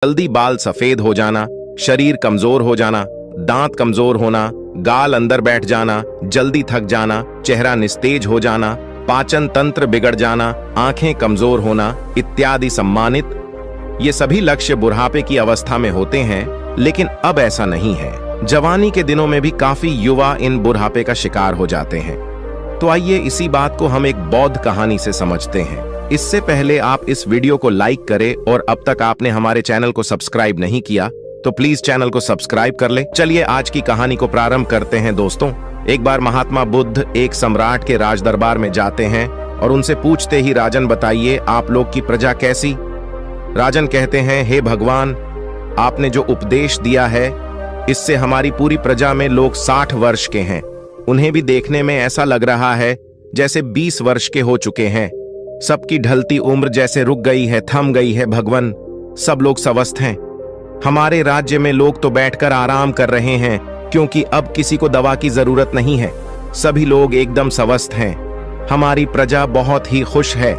जल्दी बाल सफेद हो जाना, शरीर कमजोर हो जाना, दांत कमजोर होना, गाल अंदर बैठ जाना, जल्दी थक जाना, चेहरा निस्तेज हो जाना, पाचन तंत्र बिगड़ जाना, आंखें कमजोर होना इत्यादि सम्मानित ये सभी लक्ष्य बुढ़ापे की अवस्था में होते हैं। लेकिन अब ऐसा नहीं है। जवानी के दिनों में भी काफी युवा इन बुढ़ापे का शिकार हो जाते हैं। तो आइए इसी बात को हम एक बौद्ध कहानी से समझते हैं। इससे पहले आप इस वीडियो को लाइक करें और अब तक आपने हमारे चैनल को सब्सक्राइब नहीं किया तो प्लीज चैनल को सब्सक्राइब कर ले। चलिए आज की कहानी को प्रारंभ करते हैं। दोस्तों, एक बार महात्मा बुद्ध एक सम्राट के राज दरबार में जाते हैं और उनसे पूछते ही, राजन बताइए आप लोग की प्रजा कैसी। राजन कहते हैं, हे भगवान, आपने जो उपदेश दिया है इससे हमारी पूरी प्रजा में लोग 60 वर्ष के हैं। उन्हें भी देखने में ऐसा लग रहा है जैसे 20 वर्ष के हो चुके हैं। सबकी ढलती उम्र जैसे रुक गई है, थम गई है। भगवान, सब लोग स्वस्थ हैं। हमारे राज्य में लोग तो बैठकर आराम कर रहे हैं क्योंकि अब किसी को दवा की जरूरत नहीं है। सभी लोग एकदम स्वस्थ हैं। हमारी प्रजा बहुत ही खुश है।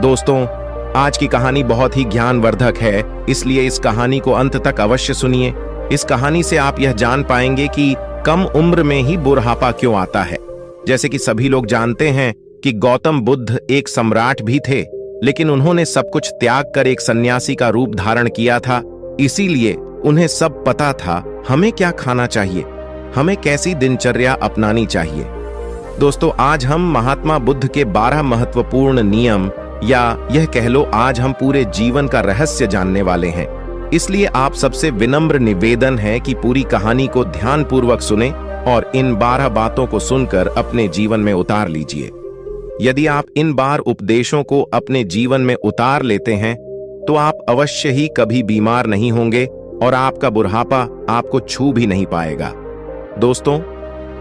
दोस्तों, आज की कहानी बहुत ही ज्ञानवर्धक है, इसलिए इस कहानी को अंत तक अवश्य सुनिए। इस कहानी से आप यह जान पाएंगे कि कम उम्र में ही बुढ़ापा क्यों आता है। जैसे कि सभी लोग जानते हैं कि गौतम बुद्ध एक सम्राट भी थे, लेकिन उन्होंने सब कुछ त्याग कर एक सन्यासी का रूप धारण किया था। इसीलिए उन्हें सब पता था हमें क्या खाना चाहिए, हमें कैसी दिनचर्या अपनानी चाहिए। दोस्तों, आज हम महात्मा बुद्ध के 12 महत्वपूर्ण नियम, या यह कह लो आज हम पूरे जीवन का रहस्य जानने वाले हैं। इसलिए आप सबसे विनम्र निवेदन है कि पूरी कहानी को ध्यानपूर्वक सुने और इन 12 बातों को सुनकर अपने जीवन में उतार लीजिए। यदि आप इन 12 उपदेशों को अपने जीवन में उतार लेते हैं तो आप अवश्य ही कभी बीमार नहीं होंगे और आपका बुढ़ापा आपको छू भी नहीं पाएगा। दोस्तों,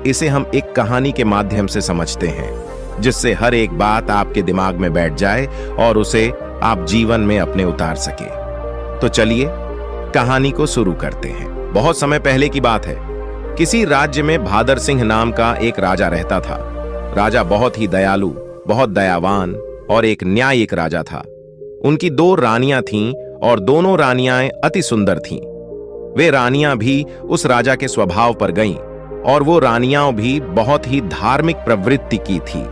इसे हम एक कहानी के माध्यम से समझते हैं जिससे हर एक बात आपके दिमाग में बैठ जाए और उसे आप जीवन में अपने उतार सके। तो चलिए कहानी को शुरू करते हैं। बहुत समय पहले की बात है। किसी राज्य में भादर सिंह नाम का एक राजा रहता था। राजा बहुत ही दयालु, बहुत दयावान और एक न्यायिक राजा था। उनकी 2 रानियां थीं और दोनों रानियां अति सुंदर थीं। वे रानियां भी उस राजा के स्वभाव पर गईं और वो रानियां भी बहुत ही धार्मिक प्रवृत्ति की थी।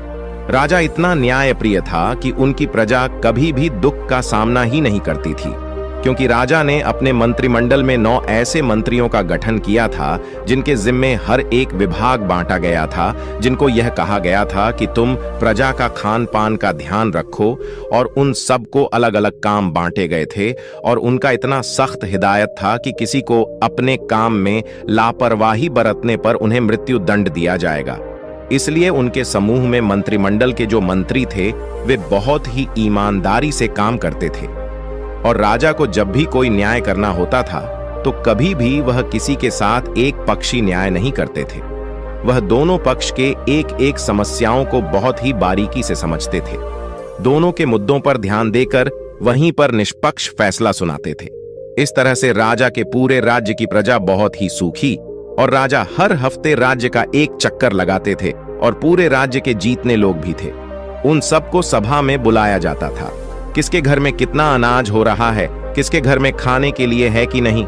राजा इतना न्यायप्रिय था कि उनकी प्रजा कभी भी दुख का सामना ही नहीं करती थी, क्योंकि राजा ने अपने मंत्रिमंडल में 9 ऐसे मंत्रियों का गठन किया था जिनके जिम्मे हर एक विभाग बांटा गया था, जिनको यह कहा गया था कि तुम प्रजा का खान पान का ध्यान रखो। और उन सबको अलग अलग काम बांटे गए थे और उनका इतना सख्त हिदायत था कि किसी को अपने काम में लापरवाही बरतने पर उन्हें मृत्यु दंड दिया जाएगा। इसलिए उनके समूह में मंत्रिमंडल के जो मंत्री थे वे बहुत ही ईमानदारी से काम करते थे और राजा को जब भी कोई न्याय करना होता था तो कभी भी वह किसी के साथ एक पक्षी न्याय नहीं करते थे। वह दोनों पक्ष के एक एक समस्याओं को बहुत ही बारीकी से समझते थे। दोनों के मुद्दों पर ध्यान देकर वहीं पर निष्पक्ष फैसला सुनाते थे। इस तरह से राजा के पूरे राज्य की प्रजा बहुत ही सूखी और राजा हर हफ्ते राज्य का एक चक्कर लगाते थे और पूरे राज्य के जीतने लोग भी थे। उन सबको सभा में बुलाया जाता था। किसके घर में कितना अनाज हो रहा है, किसके घर में खाने के लिए है कि नहीं,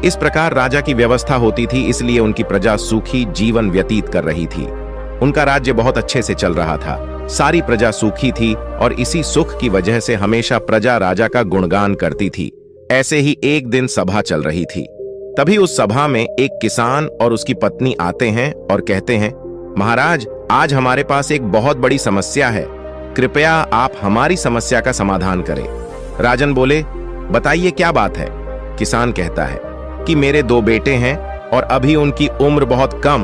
इस प्रकार राजा की व्यवस्था होती थी। इसलिए उनकी प्रजा सुखी जीवन व्यतीत कर रही थी। उनका राज्य बहुत अच्छे से चल रहा था। सारी प्रजा सुखी थी और इसी सुख की वजह से हमेशा प्रजा राजा का गुणगान करती थी। ऐसे ही एक दिन सभा चल रही थी। तभी उस सभा में एक किसान और उसकी पत्नी आते हैं और कहते हैं, महाराज, आज हमारे पास एक बहुत बड़ी समस्या है। कृपया आप हमारी समस्या का समाधान करें। राजन बोले, बताइए क्या बात है। किसान कहता है कि मेरे 2 बेटे हैं और अभी उनकी उम्र बहुत कम,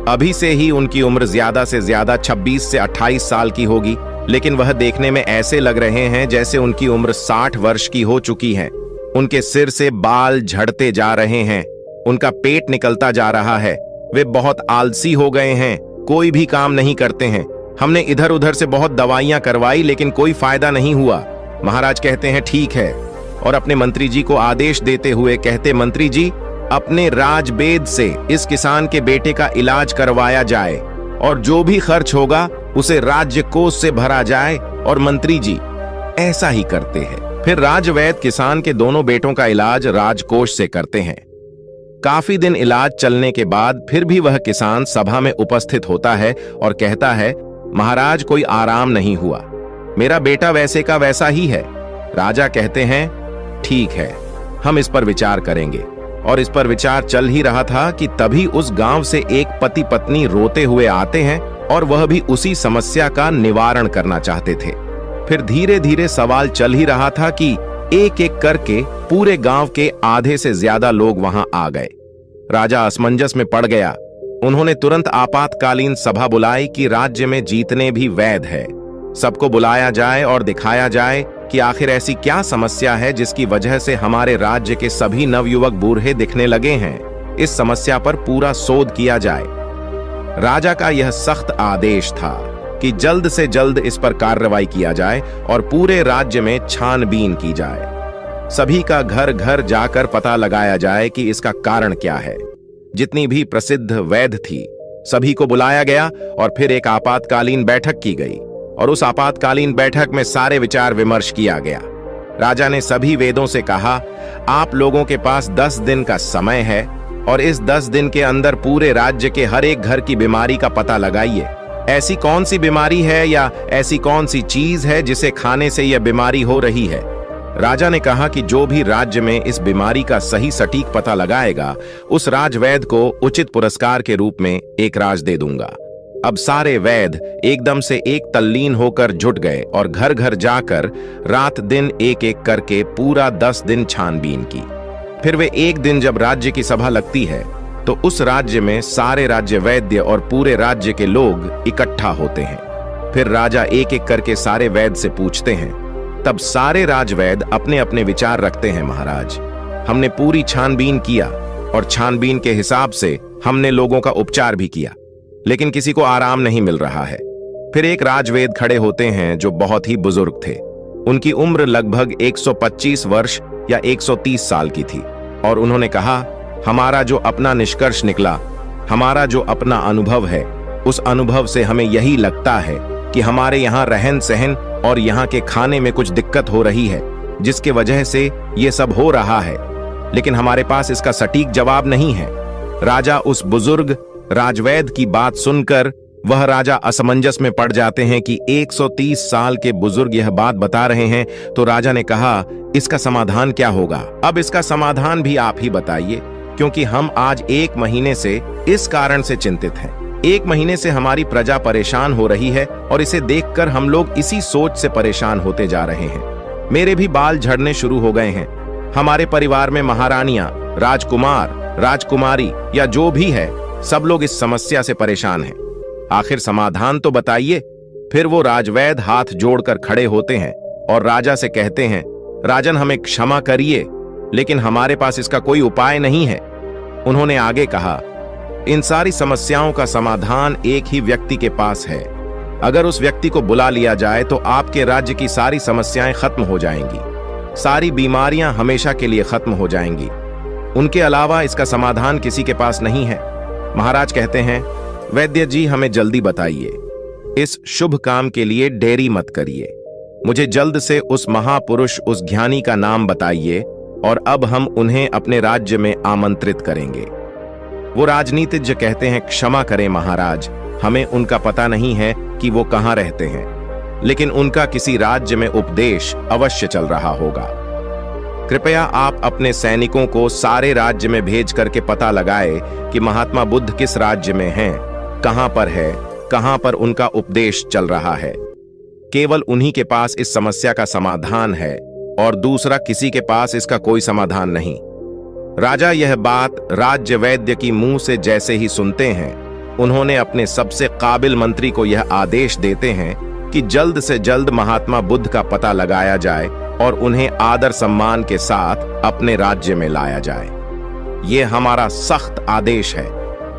अभी से ही उनकी उम्र ज्यादा से ज्यादा 26 से 28 साल की होगी, लेकिन वह देखने में ऐसे लग रहे हैं जैसे उनकी उम्र 60 वर्ष की हो चुकी है। उनके सिर से बाल झड़ते जा रहे हैं, उनका पेट निकलता जा रहा है, वे बहुत आलसी हो गए हैं, कोई भी काम नहीं करते हैं। हमने इधर उधर से बहुत दवाइयां करवाई लेकिन कोई फायदा नहीं हुआ। महाराज कहते हैं ठीक है और अपने मंत्री जी को आदेश देते हुए कहते, मंत्री जी, अपने राजवेद से इस किसान के बेटे का इलाज करवाया जाए और जो भी खर्च होगा उसे राज्य कोष से भरा जाए। और मंत्री जी ऐसा ही करते हैं। फिर राजवैद्य किसान के दोनों बेटों का इलाज राजकोष से करते हैं। काफी दिन इलाज चलने के बाद फिर भी वह किसान सभा में उपस्थित होता है और कहता है, महाराज कोई आराम नहीं हुआ, मेरा बेटा वैसे का वैसा ही है। राजा कहते हैं, ठीक है, हम इस पर विचार करेंगे। और इस पर विचार चल ही रहा था कि तभी उस गांव से एक पति पत्नी रोते हुए आते हैं और वह भी उसी समस्या का निवारण करना चाहते थे। फिर धीरे धीरे सवाल चल ही रहा था कि एक एक करके पूरे गांव के आधे से ज्यादा लोग वहां आ गए। राजा असमंजस में पड़ गया। उन्होंने तुरंत आपातकालीन सभा बुलाई कि राज्य में जीतने भी वैध है, सबको बुलाया जाए और दिखाया जाए कि आखिर ऐसी क्या समस्या है जिसकी वजह से हमारे राज्य के सभी नवयुवक बूढ़े दिखने लगे हैं। इस समस्या पर पूरा शोध किया जाए। राजा का यह सख्त आदेश था कि जल्द से जल्द इस पर कार्रवाई किया जाए और पूरे राज्य में छानबीन की जाए। सभी का घर घर जाकर पता लगाया जाए कि इसका कारण क्या है। जितनी भी प्रसिद्ध वैद्य थी सभी को बुलाया गया और फिर एक आपातकालीन बैठक की गई और उस आपातकालीन बैठक में सारे विचार विमर्श किया गया। राजा ने सभी वेदों से कहा, आप लोगों के पास 10 दिन का समय है और इस 10 दिन के अंदर पूरे राज्य के हर एक घर की बीमारी का पता लगाइए। ऐसी कौन सी बीमारी है या ऐसी कौन सी चीज है जिसे खाने से यह बीमारी हो रही है। राजा ने कहा कि जो भी राज्य में इस बीमारी का सही सटीक पता लगाएगा उस राजवैद्य को उचित पुरस्कार के रूप में एक राज दे दूंगा। अब सारे वैद्य एकदम से एक तल्लीन होकर जुट गए और घर घर जाकर रात दिन एक एक करके पूरा 10 दिन छानबीन की। फिर वे एक दिन जब राज्य की सभा लगती है तो उस राज्य में सारे राज्य वैद्य और पूरे राज्य के लोग इकट्ठा होते हैं। फिर राजा एक एक करके सारे वैद्य से पूछते हैं। तब सारे राजवैद्य अपने अपने विचार रखते हैं, महाराज हमने पूरी छानबीन किया और छानबीन के हिसाब से हमने लोगों का उपचार भी किया, लेकिन किसी को आराम नहीं मिल रहा है। फिर एक राजवैद्य खड़े होते हैं जो बहुत ही बुजुर्ग थे। उनकी उम्र लगभग 125 वर्ष या 130 साल की थी और उन्होंने कहा, हमारा जो अपना निष्कर्ष निकला, हमारा जो अपना अनुभव है, उस अनुभव से हमें यही लगता है कि हमारे यहाँ रहन सहन और यहाँ के खाने में कुछ दिक्कत हो रही है जिसके वजह से ये सब हो रहा है, लेकिन हमारे पास इसका सटीक जवाब नहीं है। राजा उस बुजुर्ग राजवैद्य की बात सुनकर वह राजा असमंजस में पड़ जाते हैं कि 130 साल के बुजुर्ग यह बात बता रहे हैं। तो राजा ने कहा, इसका समाधान क्या होगा? अब इसका समाधान भी आप ही बताइए, क्योंकि हम आज 1 महीने से इस कारण से चिंतित हैं। 1 महीने से हमारी प्रजा परेशान हो रही है और इसे देखकर हम लोग इसी सोच से परेशान होते जा रहे हैं। मेरे भी बाल झड़ने शुरू हो गए हैं। हमारे परिवार में महारानियां, राजकुमार, राजकुमारी या जो भी है, सब लोग इस समस्या से परेशान हैं। आखिर समाधान तो बताइए। फिर वो राजवैद्य हाथ जोड़कर खड़े होते हैं और राजा से कहते हैं, राजन हमें क्षमा करिए, लेकिन हमारे पास इसका कोई उपाय नहीं है। उन्होंने आगे कहा, इन सारी समस्याओं का समाधान एक ही व्यक्ति के पास है। अगर उस व्यक्ति को बुला लिया जाए तो आपके राज्य की सारी समस्याएं खत्म हो जाएंगी, सारी बीमारियां हमेशा के लिए खत्म हो जाएंगी। उनके अलावा इसका समाधान किसी के पास नहीं है। महाराज कहते हैं, वैद्य जी हमें जल्दी बताइए, इस शुभ काम के लिए देरी मत करिए। मुझे जल्द से उस महापुरुष, उस ज्ञानी का नाम बताइए और अब हम उन्हें अपने राज्य में आमंत्रित करेंगे। वो राजनीतिज्ञ कहते हैं, क्षमा करें महाराज, हमें उनका पता नहीं है कि वो कहां रहते हैं, लेकिन उनका किसी राज्य में उपदेश अवश्य चल रहा होगा। कृपया आप अपने सैनिकों को सारे राज्य में भेज करके पता लगाए कि महात्मा बुद्ध किस राज्य में हैं, कहां पर है, कहां पर उनका उपदेश चल रहा है। केवल उन्हीं के पास इस समस्या का समाधान है और दूसरा किसी के पास इसका कोई समाधान नहीं। राजा यह बात राज्य वैद्य की मुंह से जैसे ही सुनते हैं, उन्होंने अपने सबसे काबिल मंत्री को यह आदेश देते हैं कि जल्द से जल्द महात्मा बुद्ध का पता लगाया जाए और उन्हें आदर सम्मान के साथ अपने राज्य में लाया जाए। यह हमारा सख्त आदेश है।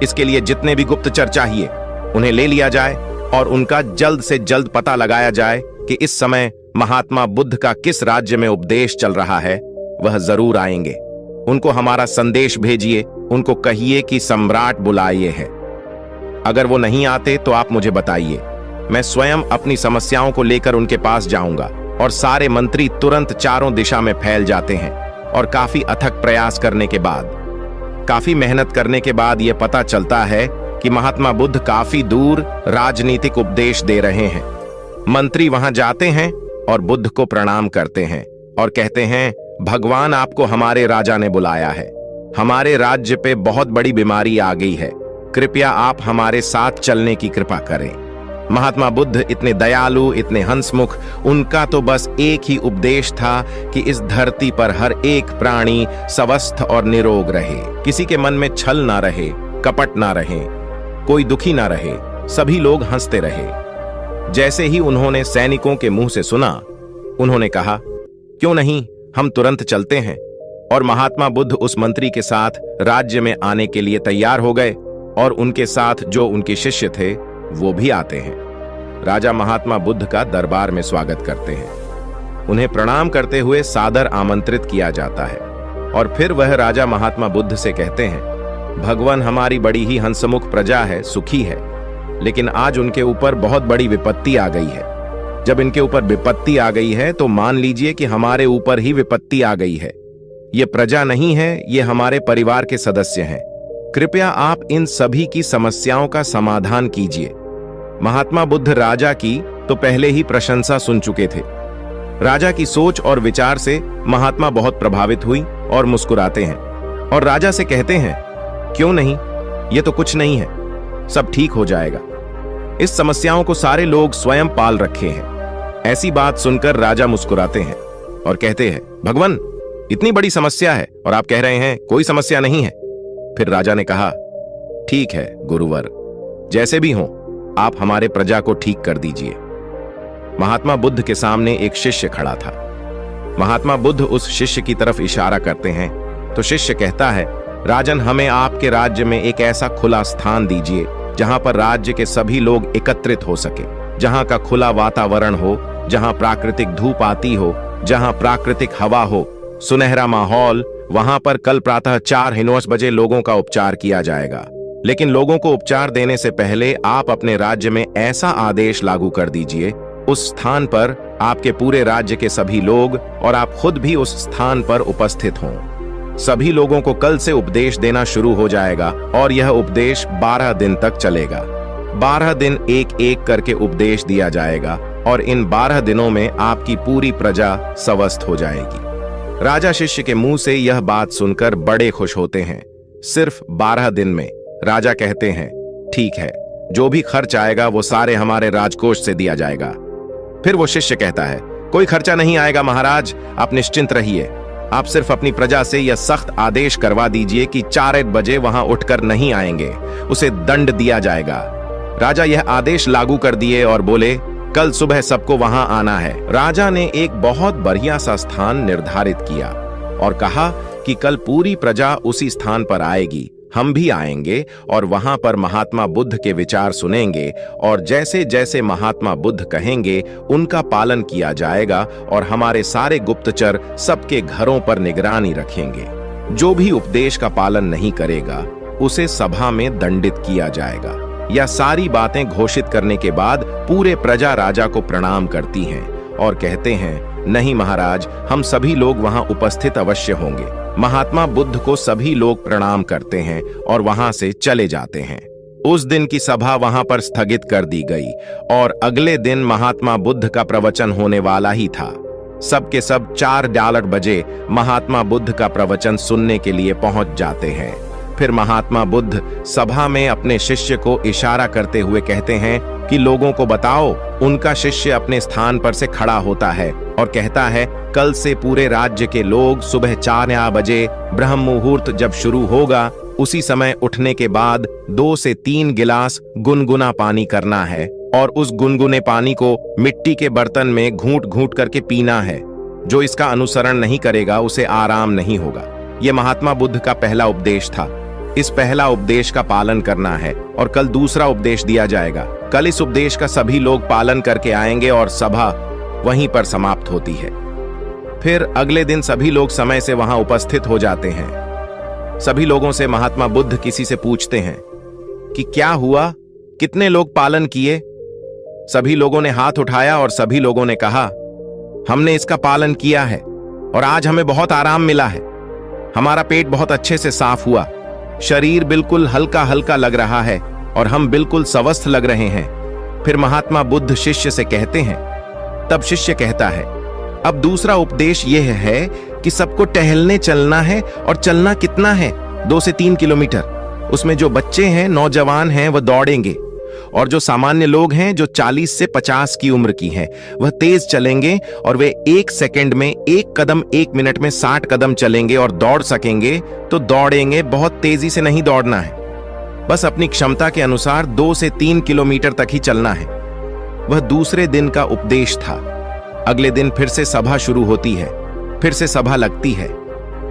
इसके लिए जितने भी गुप्तचर चाहिए उन्हें ले लिया जाए और उनका जल्द से जल्द पता लगाया जाए कि इस समय महात्मा बुद्ध का किस राज्य में उपदेश चल रहा है। वह जरूर आएंगे। उनको हमारा संदेश भेजिए, उनको कहिए कि सम्राट बुलाए है। अगर वो नहीं आते तो आप मुझे बताइए, मैं स्वयं अपनी समस्याओं को लेकर उनके पास जाऊंगा और सारे मंत्री तुरंत चारों दिशा में फैल जाते हैं। और काफी अथक प्रयास करने के बाद, काफी मेहनत करने के बाद यह पता चलता है कि महात्मा बुद्ध काफी दूर राजनीतिक उपदेश दे रहे हैं। मंत्री वहां जाते हैं और बुद्ध को प्रणाम करते हैं और कहते हैं, भगवान आपको हमारे राजा ने बुलाया है। हमारे राज्य पे बहुत बड़ी बीमारी आ गई है, कृपया आप हमारे साथ चलने की कृपा करें। महात्मा बुद्ध इतने दयालु, इतने हंसमुख, उनका तो बस एक ही उपदेश था कि इस धरती पर हर एक प्राणी स्वस्थ और निरोग रहे, किसी के मन में छल ना रहे, कपट ना रहे, कोई दुखी ना रहे, सभी लोग हंसते रहे। जैसे ही उन्होंने सैनिकों के मुंह से सुना, उन्होंने कहा, क्यों नहीं, हम तुरंत चलते हैं। और महात्मा बुद्ध उस मंत्री के साथ राज्य में आने के लिए तैयार हो गए और उनके साथ जो उनके शिष्य थे वो भी आते हैं। राजा महात्मा बुद्ध का दरबार में स्वागत करते हैं। उन्हें प्रणाम करते हुए सादर आमंत्रित किया जाता है और फिर वह राजा महात्मा बुद्ध से कहते हैं, भगवान हमारी बड़ी ही हंसमुख प्रजा है, सुखी है, लेकिन आज उनके ऊपर बहुत बड़ी विपत्ति आ गई है। जब इनके ऊपर विपत्ति आ गई है तो मान लीजिए कि हमारे ऊपर ही विपत्ति आ गई है। ये प्रजा नहीं है, ये हमारे परिवार के सदस्य हैं। कृपया आप इन सभी की समस्याओं का समाधान कीजिए। महात्मा बुद्ध राजा की तो पहले ही प्रशंसा सुन चुके थे। राजा की सोच और विचार से महात्मा बहुत प्रभावित हुई और मुस्कुराते हैं और राजा से कहते हैं, क्यों नहीं, ये तो कुछ नहीं है, सब ठीक हो जाएगा। इस समस्याओं को सारे लोग स्वयं पाल रखे हैं। ऐसी बात सुनकर राजा मुस्कुराते हैं और कहते हैं, भगवान इतनी बड़ी समस्या है और आप कह रहे हैं कोई समस्या नहीं है। फिर राजा ने कहा, ठीक है गुरुवर, जैसे भी हो आप हमारे प्रजा को ठीक कर दीजिए। महात्मा बुद्ध के सामने एक शिष्य खड़ा था। महात्मा बुद्ध उस शिष्य की तरफ इशारा करते हैं तो शिष्य कहता है, राजन हमें आपके राज्य में एक ऐसा खुला स्थान दीजिए जहां पर राज्य के सभी लोग एकत्रित हो सके, जहां का खुला वातावरण हो, जहां प्राकृतिक धूप आती हो, जहां प्राकृतिक हवा हो, सुनहरा माहौल। वहां पर कल प्रातः 4:09 बजे लोगों का उपचार किया जाएगा। लेकिन लोगों को उपचार देने से पहले आप अपने राज्य में ऐसा आदेश लागू कर दीजिए, उस स्थान पर आपके पूरे राज्य के सभी लोग और आप खुद भी उस स्थान पर उपस्थित हों। सभी लोगों को कल से उपदेश देना शुरू हो जाएगा और यह उपदेश 12 दिन तक चलेगा। 12 दिन एक एक करके उपदेश दिया जाएगा और इन 12 दिनों में आपकी पूरी प्रजा स्वस्थ हो जाएगी। राजा शिष्य के मुंह से यह बात सुनकर बड़े खुश होते हैं। सिर्फ 12 दिन में। राजा कहते हैं, ठीक है, जो भी खर्च आएगा वो सारे हमारे राजकोष से दिया जाएगा। फिर वो शिष्य कहता है, कोई खर्चा नहीं आएगा महाराज, आप निश्चिंत रहिए। आप सिर्फ अपनी प्रजा से यह सख्त आदेश करवा दीजिए कि 4 बजे वहां उठकर नहीं आएंगे, उसे दंड दिया जाएगा। राजा यह आदेश लागू कर दिए और बोले, कल सुबह सबको वहां आना है। राजा ने एक बहुत बढ़िया सा स्थान निर्धारित किया और कहा कि कल पूरी प्रजा उसी स्थान पर आएगी, हम भी आएंगे और वहां पर महात्मा बुद्ध के विचार सुनेंगे और जैसे जैसे महात्मा बुद्ध कहेंगे उनका पालन किया जाएगा और हमारे सारे गुप्तचर सबके घरों पर निगरानी रखेंगे। जो भी उपदेश का पालन नहीं करेगा उसे सभा में दंडित किया जाएगा। यह सारी बातें घोषित करने के बाद पूरे प्रजा राजा को प्रणाम करती हैं और कहते हैं, नहीं महाराज, हम सभी लोग वहां उपस्थित अवश्य होंगे। महात्मा बुद्ध को सभी लोग प्रणाम करते हैं और वहां से चले जाते हैं। उस दिन की सभा वहां पर स्थगित कर दी गई और अगले दिन महात्मा बुद्ध का प्रवचन होने वाला ही था। सबके सब 4 बजे महात्मा बुद्ध का प्रवचन सुनने के लिए पहुंच जाते हैं। फिर महात्मा बुद्ध सभा में अपने शिष्य को इशारा करते हुए कहते हैं कि लोगों को बताओ। उनका शिष्य अपने स्थान पर से खड़ा होता है और कहता है, कल से पूरे राज्य के लोग सुबह 4 बजे ब्रह्म मुहूर्त जब शुरू होगा उसी समय उठने के बाद 2 से 3 गिलास गुनगुना पानी करना है और उस गुनगुने पानी को मिट्टी के बर्तन में घूंट घूंट करके पीना है। जो इसका अनुसरण नहीं करेगा उसे आराम नहीं होगा। यह महात्मा बुद्ध का पहला उपदेश था। इस पहला उपदेश का पालन करना है और कल दूसरा उपदेश दिया जाएगा। कल इस उपदेश का सभी लोग पालन करके आएंगे और सभा वहीं पर समाप्त होती है। फिर अगले दिन सभी लोग समय से वहां उपस्थित हो जाते हैं। सभी लोगों से महात्मा बुद्ध किसी से पूछते हैं कि क्या हुआ, कितने लोग पालन किए। सभी लोगों ने हाथ उठाया और सभी लोगों ने कहा, हमने इसका पालन किया है और आज हमें बहुत आराम मिला है। हमारा पेट बहुत अच्छे से साफ हुआ, शरीर बिल्कुल हल्का हल्का लग रहा है और हम बिल्कुल स्वस्थ लग रहे हैं। फिर महात्मा बुद्ध शिष्य से कहते हैं, तब शिष्य कहता है, अब दूसरा उपदेश यह है कि सबको टहलने चलना है और चलना कितना है, 2 से 3 किलोमीटर। उसमें जो बच्चे हैं, नौजवान हैं, वह दौड़ेंगे और जो सामान्य लोग हैं, जो 40 से 50 की उम्र की हैं, वह तेज चलेंगे और वे 1 सेकंड में 1 कदम, 1 मिनट में 60 कदम चलेंगे और दौड़ सकेंगे तो दौड़ेंगे। बहुत तेजी से नहीं दौड़ना है, बस अपनी क्षमता के अनुसार 2 से 3 किलोमीटर तक ही चलना है। वह दूसरे दिन का उपदेश था। अगले दिन फिर से सभा शुरू होती है, फिर से सभा लगती है।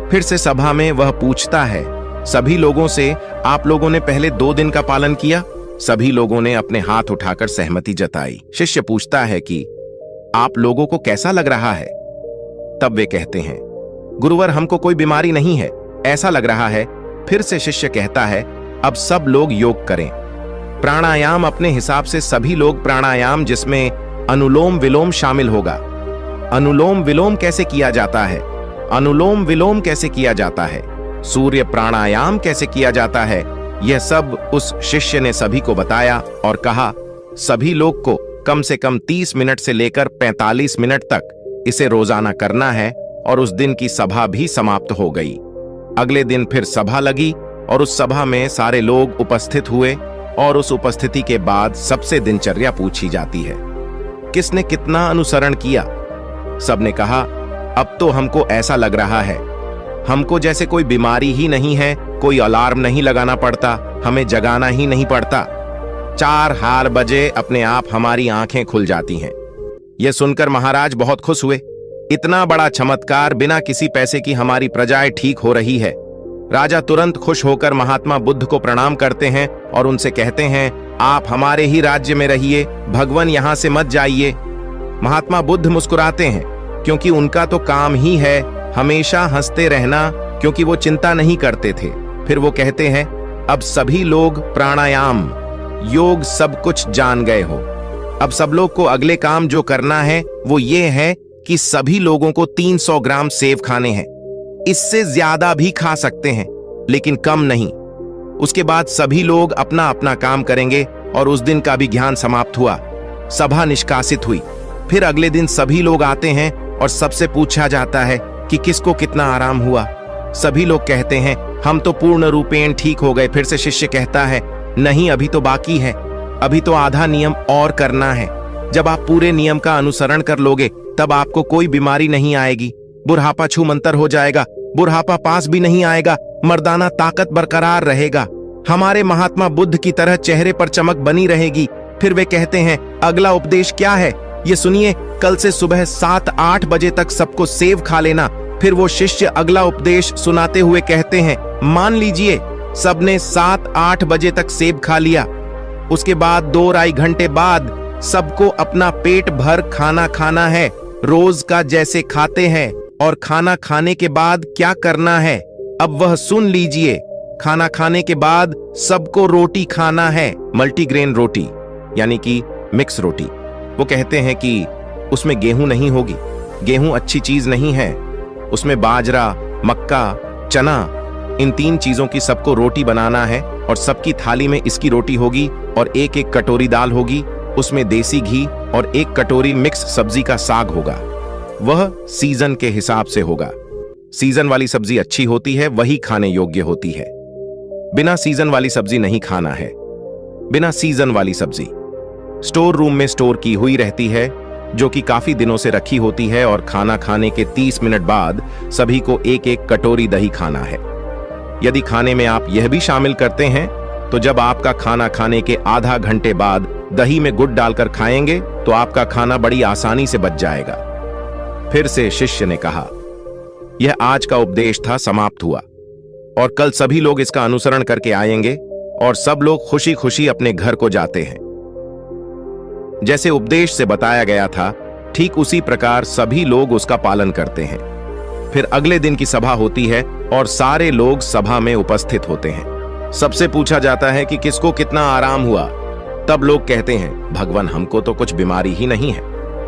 फिर से सभा में वह पूछता है सभी लोगों से, आप लोगों ने पहले 2 दिन का पालन किया? सभी लोगों ने अपने हाथ उठाकर सहमति जताई। शिष्य पूछता है कि आप लोगों को कैसा लग रहा है? तब वे कहते हैं, गुरुवर, हमको कोई बीमारी नहीं है, ऐसा लग रहा है। फिर से शिष्य कहता है, अब सब लोग योग करें। प्राणायाम अपने हिसाब से सभी लोग प्राणायाम, जिसमें अनुलोम विलोम शामिल होगा। अनुलोम विलोम कैसे किया जाता है? अनुलोम विलोम कैसे किया जाता है? सूर्य प्राणायाम कैसे किया जाता है? यह सब उस शिष्य ने सभी को बताया और कहा, सभी लोग को कम से कम 30 मिनट से लेकर 45 मिनट तक इसे रोजाना करना है। और उस दिन की सभा भी समाप्त हो गई। अगले दिन फिर सभा लगी और उस सभा में सारे लोग उपस्थित हुए और उस उपस्थिति के बाद सबसे दिनचर्या पूछी जाती है, किसने कितना अनुसरण किया? सबने कहा, अब तो हमको ऐसा लग रहा है हमको जैसे कोई बीमारी ही नहीं है, कोई अलार्म नहीं लगाना पड़ता, हमें जगाना ही नहीं पड़ता। 4 बजे अपने आप हमारी आंखें खुल जाती हैं। यह सुनकर महाराज बहुत खुश हुए। इतना बड़ा चमत्कार, बिना किसी पैसे की हमारी प्रजाएं ठीक हो रही है। राजा तुरंत खुश होकर महात्मा बुद्ध को प्रणाम करते हैं और उनसे कहते हैं, आप हमारे ही राज्य में रहिए, भगवान यहां से मत जाइए। महात्मा बुद्ध मुस्कुराते हैं, क्योंकि उनका तो काम ही है हमेशा हंसते रहना, क्योंकि वो चिंता नहीं करते थे। फिर वो कहते हैं, अब सभी लोग प्राणायाम, योग सब कुछ जान गए हो। अब सब लोग को अगले काम जो करना है वो ये है कि सभी लोगों को 300 ग्राम सेब खाने हैं। इससे ज्यादा भी खा सकते हैं, लेकिन कम नहीं। उसके बाद सभी लोग अपना अपना काम करेंगे और उस दिन का भी ज्ञान समाप्त हुआ। सभा निष्कासित हुई। फिर अगले दिन सभी लोग आते हैं और सबसे पूछा जाता है कि किसको कितना आराम हुआ। सभी लोग कहते हैं, हम तो पूर्ण रूपेण ठीक हो गए। फिर से शिष्य कहता है, नहीं, अभी तो बाकी है, अभी तो आधा नियम और करना है। जब आप पूरे नियम का अनुसरण कर लोगे तब आपको कोई बीमारी नहीं आएगी, बुढ़ापा छूमंतर हो जाएगा, बुढ़ापा पास भी नहीं आएगा, मर्दाना ताकत बरकरार रहेगा, हमारे महात्मा बुद्ध की तरह चेहरे पर चमक बनी रहेगी। फिर वे कहते हैं, अगला उपदेश क्या है ये सुनिए, कल से सुबह 7-8 बजे तक सबको सेब खा लेना। फिर वो शिष्य अगला उपदेश सुनाते हुए कहते हैं, मान लीजिए सबने 7-8 बजे तक सेब खा लिया। उसके बाद 2-2.5 घंटे बाद सबको अपना पेट भर खाना खाना है, रोज का जैसे खाते हैं। और खाना खाने के बाद क्या करना है, अब वह सुन लीजिए। खाना खाने के बाद सबको रोटी खाना है, मल्टीग्रेन रोटी, यानी कि मिक्स रोटी। वो कहते हैं कि उसमें गेहूं नहीं होगी, गेहूं अच्छी चीज नहीं है, उसमें बाजरा, मक्का, चना, इन 3 चीजों की सबको रोटी बनाना है और सबकी थाली में इसकी रोटी होगी और 1-1 कटोरी दाल होगी, उसमें देसी घी और 1 कटोरी मिक्स सब्जी का साग होगा। वह सीजन के हिसाब से होगा। सीजन वाली सब्जी अच्छी होती है, वही खाने योग्य होती है। बिना सीजन वाली सब्जी नहीं खाना है। बिना सीजन वाली सब्जी स्टोर रूम में स्टोर की हुई रहती है, जो कि काफी दिनों से रखी होती है। और खाना खाने के 30 मिनट बाद सभी को 1-1 कटोरी दही खाना है। यदि खाने में आप यह भी शामिल करते हैं तो जब आपका खाना खाने के आधा घंटे बाद दही में गुड़ डालकर खाएंगे तो आपका खाना बड़ी आसानी से बच जाएगा। फिर से शिष्य ने कहा, यह आज का उपदेश था, समाप्त हुआ और कल सभी लोग इसका अनुसरण करके आएंगे और सब लोग खुशी खुशी अपने घर को जाते हैं। जैसे उपदेश से बताया गया था, ठीक उसी प्रकार सभी लोग उसका पालन करते हैं। फिर अगले दिन की सभा होती है और सारे लोग सभा में उपस्थित होते हैं। सबसे पूछा जाता है कि किसको कितना आराम हुआ। तब लोग कहते हैं, भगवान, हमको तो कुछ बीमारी ही नहीं है,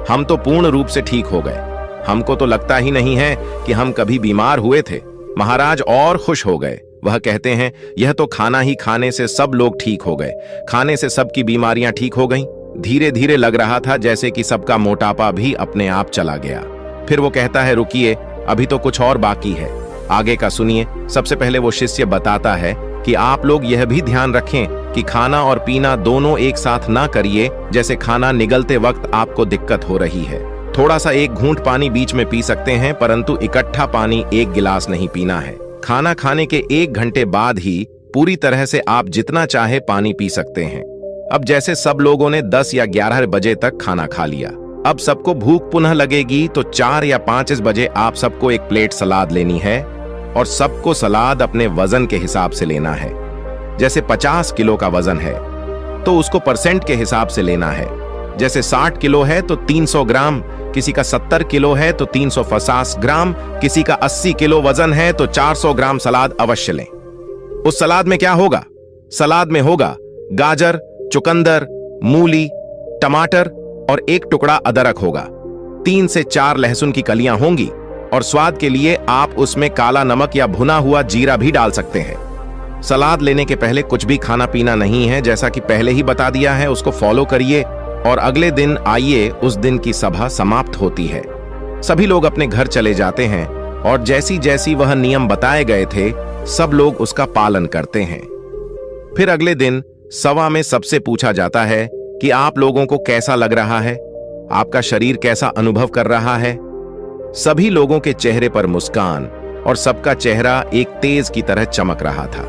हम तो पूर्ण रूप से ठीक हो गए। हमको तो लगता ही नहीं है कि हम कभी बीमार हुए थे। महाराज और खुश हो गए। वह कहते हैं, यह तो खाना ही खाने से सब लोग ठीक हो गए, खाने से सबकी बीमारियां ठीक हो गईं। धीरे धीरे लग रहा था जैसे कि सबका मोटापा भी अपने आप चला गया। फिर वो कहता है, रुकिए, अभी तो कुछ और बाकी है, आगे का सुनिए। सबसे पहले वो शिष्य बताता है कि आप लोग यह भी ध्यान रखें कि खाना और पीना दोनों एक साथ ना करिए। जैसे खाना निगलते वक्त आपको दिक्कत हो रही है, थोड़ा सा एक घूंट पानी बीच में पी सकते हैं, परंतु इकट्ठा पानी एक गिलास नहीं पीना है। खाना खाने के 1 घंटे बाद ही पूरी तरह से आप जितना चाहे पानी पी सकते हैं। अब जैसे सब लोगों ने 10 या 11 बजे तक खाना खा लिया, अब सबको भूख पुनः लगेगी तो 4 या 5 बजे आप सबको एक प्लेट सलाद लेनी है और सबको सलाद अपने वजन के हिसाब से लेना है। जैसे 50 किलो का वजन है तो उसको परसेंट के हिसाब से लेना है। जैसे 60 किलो है तो 300 ग्राम, किसी का 70 किलो है तो 350 ग्राम, किसी का 80 किलो वजन है तो 400 ग्राम सलाद अवश्य लें। उस सलाद में क्या होगा? सलाद में होगा गाजर, चुकंदर, मूली, टमाटर और 1 टुकड़ा अदरक होगा। 3 से 4 लहसुन की कलियां होंगी और स्वाद के लिए आप उसमें काला नमक या भुना हुआ जीरा भी डाल सकते हैं। सलाद लेने के पहले कुछ भी खाना पीना नहीं है, जैसा कि पहले ही बता दिया है। उसको फॉलो करिए और अगले दिन आइए, उस दिन की सभा समाप्त होती है। सभी लोग अपने घर चले जाते हैं और जैसी जैसी वह नियम बताए गए थे सब लोग उसका पालन करते हैं। फिर अगले दिन सभा में सबसे पूछा जाता है कि आप लोगों को कैसा लग रहा है, आपका शरीर कैसा अनुभव कर रहा है। सभी लोगों के चेहरे पर मुस्कान और सबका चेहरा एक तेज की तरह चमक रहा था।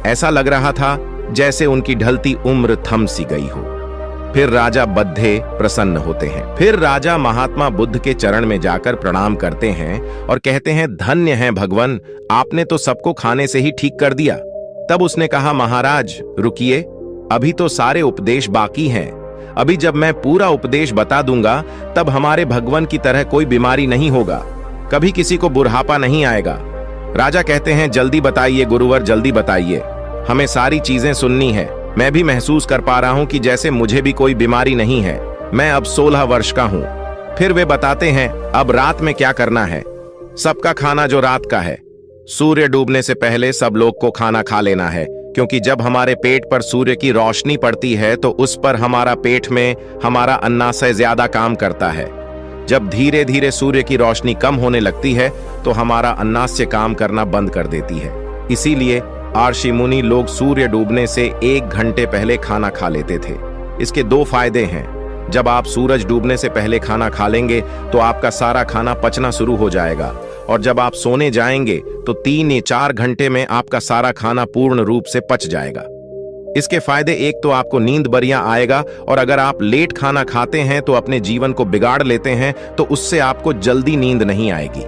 ऐसा लग रहा था जैसे उनकी ढलती उम्र थम सी गई हो। फिर राजा बद्धे प्रसन्न होते हैं। फिर राजा महात्मा बुद्ध के चरण में जाकर प्रणाम करते हैं और कहते हैं, धन्य हैं भगवान, आपने तो सबको खाने से ही ठीक कर दिया। तब उसने कहा, महाराज रुकिए, अभी तो सारे उपदेश बाकी हैं। अभी जब मैं पूरा उपदेश बता दूंगा तब हमारे भगवान की तरह कोई बीमारी नहीं होगा, कभी किसी को बुढ़ापा नहीं आएगा। राजा कहते हैं, जल्दी बताइए गुरुवर, जल्दी बताइए, हमें सारी चीजें सुननी है। मैं भी महसूस कर पा रहा हूं कि जैसे मुझे भी कोई बीमारी नहीं है। मैं अब 16 वर्ष का हूं। फिर वे बताते हैं, अब रात में क्या करना है। सबका खाना जो रात का है, सूर्य डूबने से पहले सब लोग को खाना खा लेना है, क्योंकि जब हमारे पेट पर सूर्य की रोशनी पड़ती है तो उस पर हमारा पेट में हमारा अन्नाशय ज्यादा काम करता है। जब धीरे धीरे सूर्य की रोशनी कम होने लगती है तो हमारा अन्नाशय काम करना बंद कर देती है। इसीलिए आर्षि मुनि लोग सूर्य डूबने से 1 घंटे पहले खाना खा लेते थे। इसके 2 फायदे हैं। जब आप सूरज डूबने से पहले खाना खा लेंगे तो आपका सारा खाना पचना शुरू हो जाएगा, और जब आप सोने जाएंगे तो 3 या 4 घंटे में आपका सारा खाना पूर्ण रूप से पच जाएगा। इसके फायदे, एक तो आपको नींद बढ़िया आएगा, और अगर आप लेट खाना खाते हैं तो अपने जीवन को बिगाड़ लेते हैं तो उससे आपको जल्दी नींद नहीं आएगी।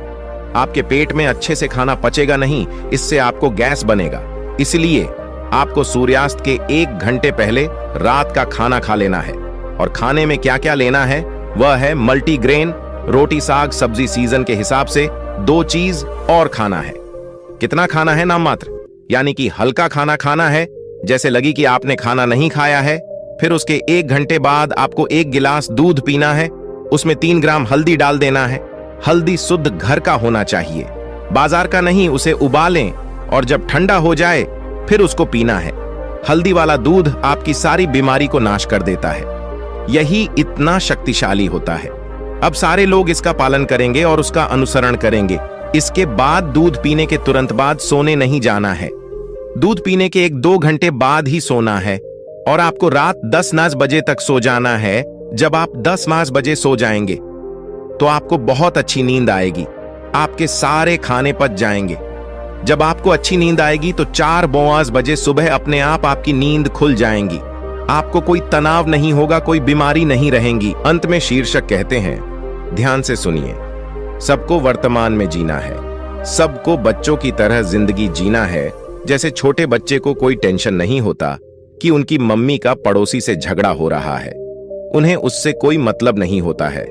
आपके पेट में अच्छे से खाना पचेगा नहीं, इससे आपको गैस बनेगा। इसलिए आपको सूर्यास्त के 1 घंटे पहले रात का खाना खा लेना है। और खाने में क्या क्या लेना है वह है मल्टीग्रेन, रोटी साग सब्जी सीजन के हिसाब से 2 चीज और खाना है। कितना खाना है? नाम मात्र, यानी कि हल्का खाना खाना है, जैसे लगी कि आपने खाना नहीं खाया है। फिर उसके 1 घंटे बाद आपको 1 गिलास दूध पीना है, उसमें 3 ग्राम हल्दी डाल देना है। हल्दी शुद्ध घर का होना चाहिए, बाजार का नहीं। उसे उबालें और जब ठंडा हो जाए फिर उसको पीना है। हल्दी वाला दूध आपकी सारी बीमारी को नाश कर देता है। यही इतना शक्तिशाली होता है। अब सारे लोग इसका पालन करेंगे और उसका अनुसरण करेंगे। इसके बाद दूध पीने के तुरंत बाद सोने नहीं जाना है। दूध पीने के 1-2 घंटे बाद ही सोना है, और आपको रात 10 बजे तक सो जाना है। जब आप 10 बजे सो जाएंगे तो आपको बहुत अच्छी नींद आएगी, आपके सारे खाने पच जाएंगे। जब आपको अच्छी नींद आएगी तो 4 बजे सुबह अपने आप आपकी नींद खुल जाएंगी। आपको कोई तनाव नहीं होगा, कोई बीमारी नहीं रहेंगी। अंत में शीर्षक कहते हैं, ध्यान से सुनिए, सबको वर्तमान में जीना है, सबको बच्चों की तरह जिंदगी जीना है। जैसे छोटे बच्चे को कोई टेंशन नहीं होता कि उनकी मम्मी का पड़ोसी से झगड़ा हो रहा है, उन्हें उससे कोई मतलब नहीं होता है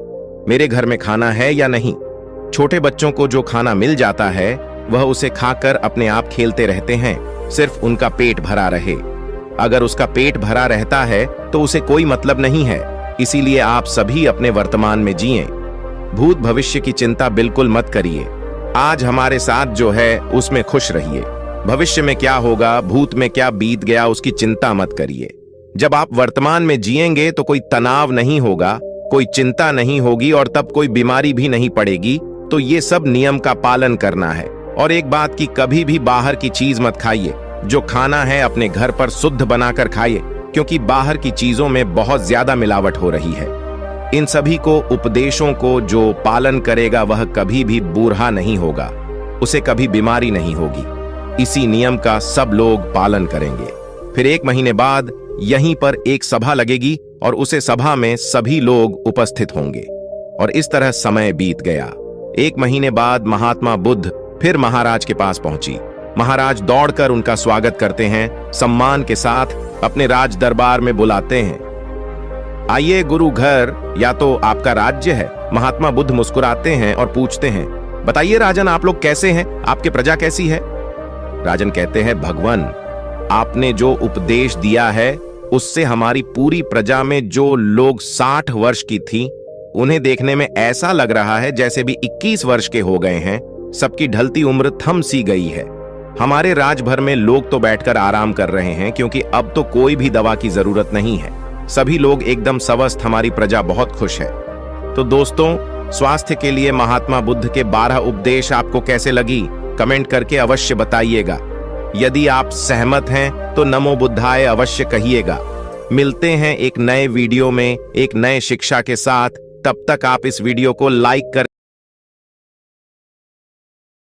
मेरे घर में खाना है या नहीं। छोटे बच्चों को जो खाना मिल जाता है वह उसे खाकर अपने आप खेलते रहते हैं, सिर्फ उनका पेट भरा रहे। अगर उसका पेट भरा रहता है तो उसे कोई मतलब नहीं है। इसीलिए आप सभी अपने वर्तमान में जिएं। भूत भविष्य की चिंता बिल्कुल मत करिए। आज हमारे साथ जो है उसमें खुश रहिए। भविष्य में क्या होगा, भूत में क्या बीत गया, उसकी चिंता मत करिए। जब आप वर्तमान में जिएंगे तो कोई तनाव नहीं होगा, कोई चिंता नहीं होगी और तब कोई बीमारी भी नहीं पड़ेगी। तो ये सब नियम का पालन करना है। और एक बात की, कभी भी बाहर की चीज मत खाइए। जो खाना है अपने घर पर शुद्ध बनाकर खाइए, क्योंकि बाहर की चीजों में बहुत ज्यादा मिलावट हो रही है। इन सभी को उपदेशों को जो पालन करेगा वह कभी भी बूढ़ा नहीं होगा, उसे कभी बीमारी नहीं होगी। इसी नियम का सब लोग पालन करेंगे। फिर 1 महीने बाद यहीं पर एक सभा लगेगी और उसे सभा में सभी लोग उपस्थित होंगे। और इस तरह समय बीत गया। 1 महीने बाद महात्मा बुद्ध फिर महाराज के पास पहुंची। महाराज दौड़कर उनका स्वागत करते हैं, सम्मान के साथ अपने राज दरबार में बुलाते हैं। आइए गुरु घर, या तो आपका राज्य है। महात्मा बुद्ध मुस्कुराते हैं और पूछते हैं, बताइए राजन, आप लोग कैसे हैं, आपकी प्रजा कैसी है? राजन कहते हैं, भगवान, आपने जो उपदेश दिया है उससे हमारी पूरी प्रजा में जो लोग 60 वर्ष की थी, उन्हें देखने में ऐसा लग रहा है जैसे भी 21 वर्ष के हो गए हैं। सबकी ढलती उम्र थम सी गई है। हमारे राज भर में लोग तो बैठकर आराम कर रहे हैं, क्योंकि अब तो कोई भी दवा की जरूरत नहीं है। सभी लोग एकदम स्वस्थ, हमारी प्रजा बहुत खुश है। तो दोस्तों, स्वास्थ्य के लिए महात्मा बुद्ध के 12 उपदेश आपको कैसे लगी, कमेंट करके अवश्य बताइएगा। यदि आप सहमत हैं तो नमो बुद्धाय अवश्य कहिएगा। मिलते हैं एक नए वीडियो में एक नए शिक्षा के साथ। तब तक आप इस वीडियो को लाइक कर